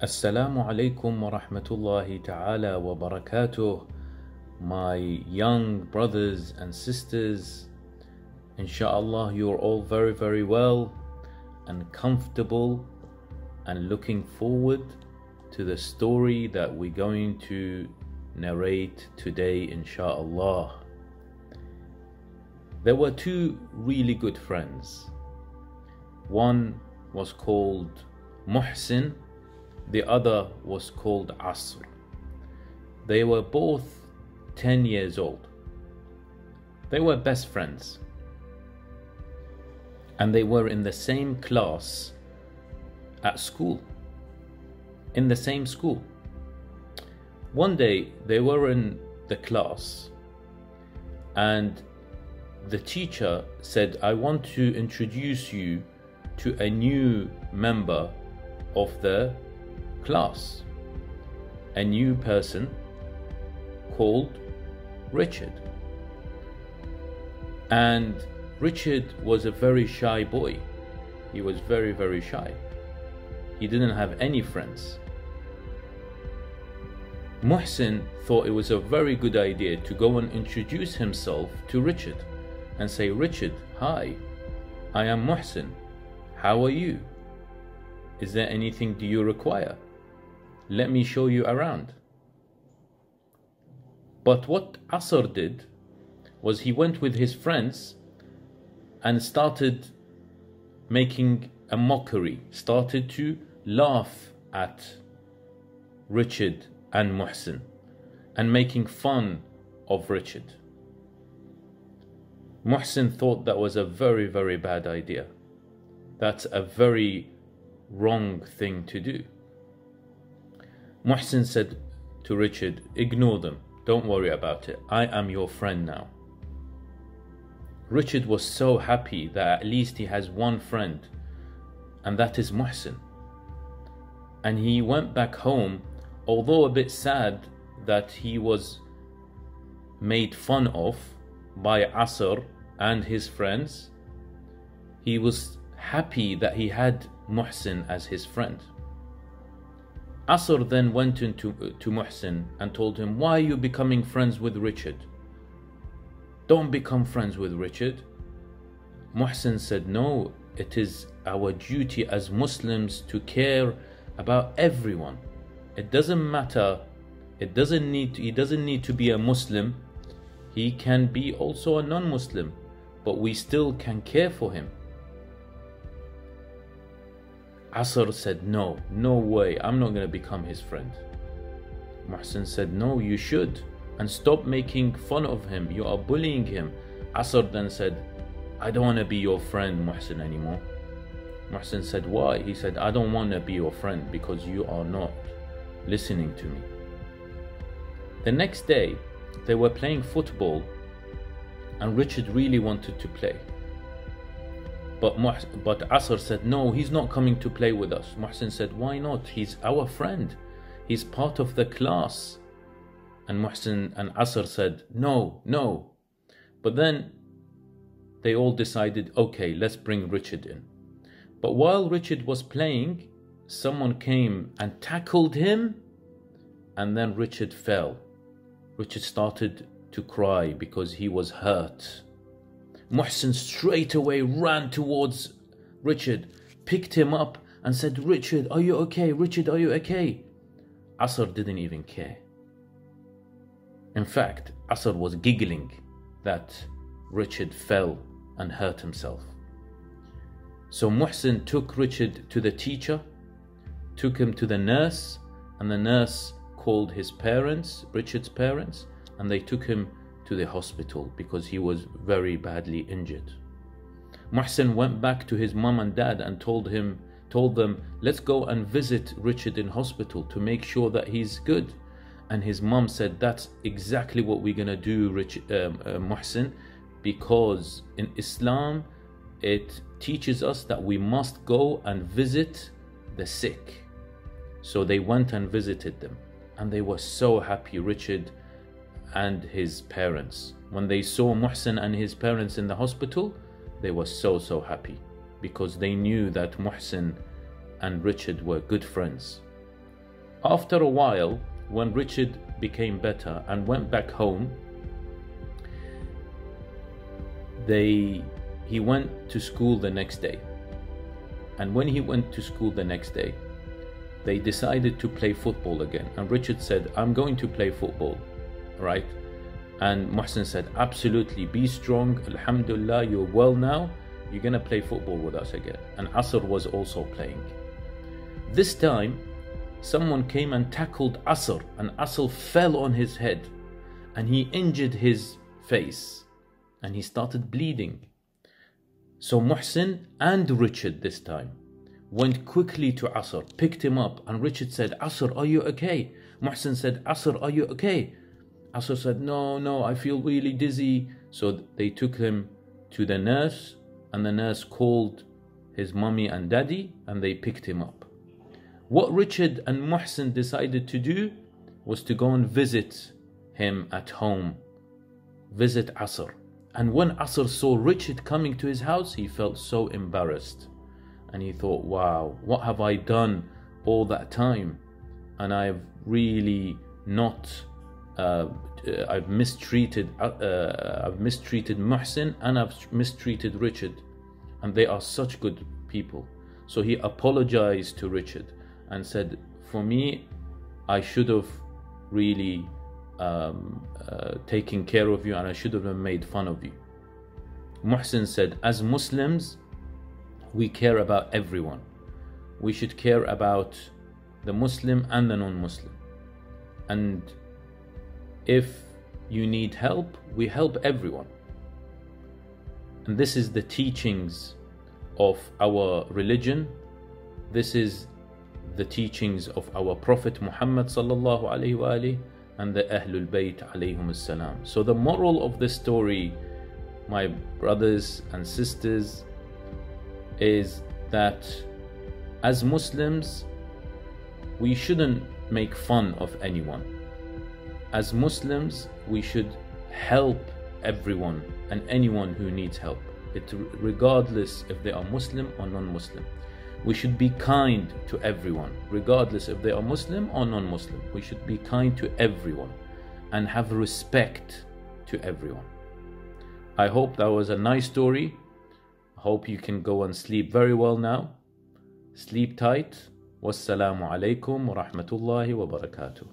Assalamu alaikum wa rahmatullahi ta'ala wa barakatuh, my young brothers and sisters. Inshallah, you're all very well and comfortable and looking forward to the story that we're going to narrate today, inshallah. There were two really good friends. One was called Muhsin, the other was called Asr. They were both 10 years old. They were best friends. And they were in the same class at school. In the same school. One day they were in the class and the teacher said, I want to introduce you to a new member of the class, a new person called Richard. And Richard was a very shy boy. He was very shy. He didn't have any friends. Muhsin thought it was a very good idea to go and introduce himself to Richard and say, Richard, hi, I am Muhsin. How are you? Is there anything do you require? Let me show you around. But what Asr did was he went with his friends and started making a mockery, started to laugh at Richard and Muhsin and making fun of Richard. Muhsin thought that was a very bad idea. That's a very wrong thing to do. Muhsin said to Richard, ignore them, don't worry about it, I am your friend now. Richard was so happy that at least he has one friend, and that is Muhsin. And he went back home, although a bit sad that he was made fun of by Asr and his friends. He was happy that he had Muhsin as his friend. Asr then went into to Muhsin and told him, why are you becoming friends with Richard? Don't become friends with Richard. Muhsin said, no, it is our duty as Muslims to care about everyone. It doesn't matter, he doesn't need to be a Muslim. He can be also a non-Muslim, but we still can care for him. Asr said, no way, I'm not going to become his friend. Muhsin said, no, you should, and stop making fun of him, you are bullying him. Asr then said, I don't want to be your friend, Muhsin, anymore. Muhsin said, why? He said, I don't want to be your friend because you are not listening to me. The next day, they were playing football and Richard really wanted to play. But Asr said, no, he's not coming to play with us. Muhsin said, why not? He's our friend. He's part of the class. And Muhsin and Asr said, no. But then they all decided, okay, let's bring Richard in. But while Richard was playing, someone came and tackled him, and then Richard fell. Richard started to cry because he was hurt. Muhsin straight away ran towards Richard, picked him up and said, Richard, are you okay? Richard, are you okay? Asr didn't even care. In fact, Asr was giggling that Richard fell and hurt himself. So Muhsin took Richard to the teacher, took him to the nurse, and the nurse called his parents, Richard's parents, and they took him to the hospital because he was very badly injured. Muhsin went back to his mom and dad and told them, let's go and visit Richard in hospital to make sure that he's good. And his mom said, that's exactly what we're gonna do, Muhsin, because in Islam it teaches us that we must go and visit the sick. So they went and visited them, and they were so happy, Richard and his parents. When they saw Muhsin and his parents in the hospital, they were so happy because they knew that Muhsin and Richard were good friends. After a while, when Richard became better and went back home, he went to school the next day. And when he went to school the next day, they decided to play football again. And Richard said, I'm going to play football, right? And Muhsin said, absolutely, be strong, alhamdulillah, you're well now, you're gonna play football with us again. And Asr was also playing. This time, someone came and tackled Asr, and Asr fell on his head, and he injured his face, and he started bleeding. So Muhsin and Richard this time went quickly to Asr, picked him up, and Richard said, Asr, are you okay? Muhsin said, Asr, are you okay? Asr said, no, I feel really dizzy. So they took him to the nurse, and the nurse called his mommy and daddy, and they picked him up. What Richard and Muhsin decided to do was to go and visit him at home, visit Asr. And when Asr saw Richard coming to his house, he felt so embarrassed. And he thought, wow, what have I done all that time? And I've really not, I've mistreated Muhsin, and I've mistreated Richard. And they are such good people. So he apologized to Richard and said, for me, I should have really taken care of you, and I should have made fun of you. Muhsin said, as Muslims, we care about everyone. We should care about the Muslim and the non-Muslim. And if you need help, we help everyone. And this is the teachings of our religion. This is the teachings of our Prophet Muhammad sallallahu alaihi wasallam and the Ahlul Bayt alayhum as-salam. So the moral of this story, my brothers and sisters, is that as Muslims, we shouldn't make fun of anyone. As Muslims, we should help everyone and anyone who needs help, regardless if they are Muslim or non-Muslim. We should be kind to everyone, regardless if they are Muslim or non-Muslim. We should be kind to everyone and have respect to everyone. I hope that was a nice story. I hope you can go and sleep very well now. Sleep tight. Wassalamu alaikum wa rahmatullahi wa barakatuh.